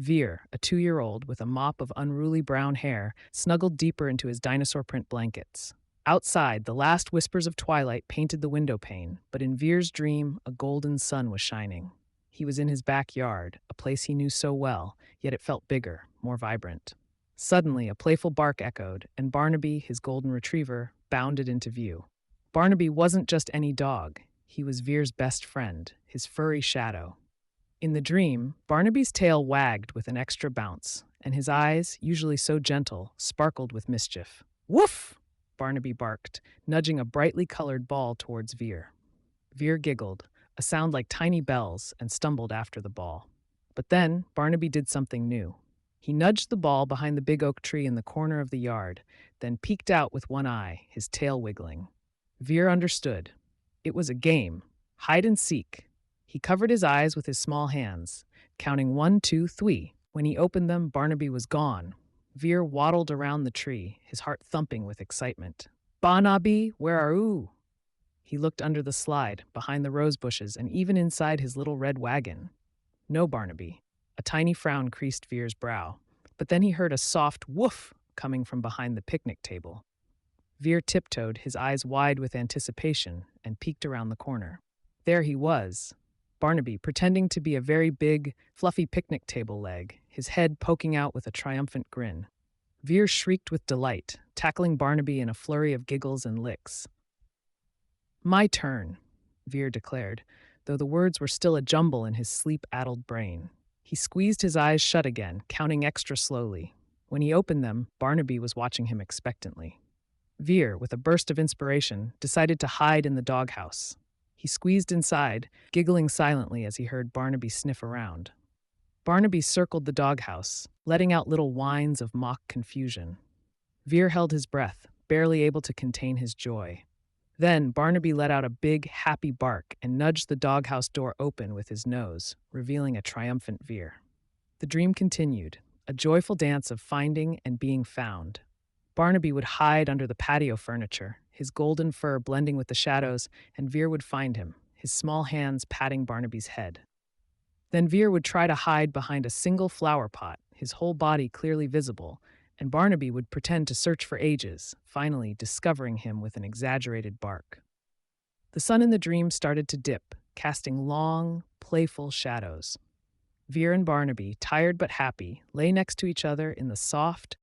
Veer, a 2-year-old with a mop of unruly brown hair, snuggled deeper into his dinosaur print blankets. Outside, the last whispers of twilight painted the window pane, but in Veer's dream, a golden sun was shining. He was in his backyard, a place he knew so well, yet it felt bigger, more vibrant. Suddenly, a playful bark echoed, and Barnaby, his golden retriever, bounded into view. Barnaby wasn't just any dog. He was Veer's best friend, his furry shadow. In the dream, Barnaby's tail wagged with an extra bounce, and his eyes, usually so gentle, sparkled with mischief. "Woof!" Barnaby barked, nudging a brightly colored ball towards Veer. Veer giggled, a sound like tiny bells, and stumbled after the ball. But then Barnaby did something new. He nudged the ball behind the big oak tree in the corner of the yard, then peeked out with one eye, his tail wiggling. Veer understood. It was a game, hide and seek. He covered his eyes with his small hands, counting 1, 2, 3. When he opened them, Barnaby was gone. Veer waddled around the tree, his heart thumping with excitement. "Barnaby, where are you?" He looked under the slide, behind the rose bushes, and even inside his little red wagon. No Barnaby. A tiny frown creased Veer's brow, but then he heard a soft woof coming from behind the picnic table. Veer tiptoed, his eyes wide with anticipation, and peeked around the corner. There he was, Barnaby, pretending to be a very big, fluffy picnic table leg, his head poking out with a triumphant grin. Veer shrieked with delight, tackling Barnaby in a flurry of giggles and licks. "My turn," Veer declared, though the words were still a jumble in his sleep-addled brain. He squeezed his eyes shut again, counting extra slowly. When he opened them, Barnaby was watching him expectantly. Veer, with a burst of inspiration, decided to hide in the doghouse. He squeezed inside, giggling silently as he heard Barnaby sniff around. Barnaby circled the doghouse, letting out little whines of mock confusion. Veer held his breath, barely able to contain his joy. Then Barnaby let out a big, happy bark and nudged the doghouse door open with his nose, revealing a triumphant Veer. The dream continued, a joyful dance of finding and being found. Barnaby would hide under the patio furniture, his golden fur blending with the shadows, and Veer would find him, his small hands patting Barnaby's head. Then Veer would try to hide behind a single flower pot, his whole body clearly visible, and Barnaby would pretend to search for ages, finally discovering him with an exaggerated bark. The sun in the dream started to dip, casting long, playful shadows. Veer and Barnaby, tired but happy, lay next to each other in the soft,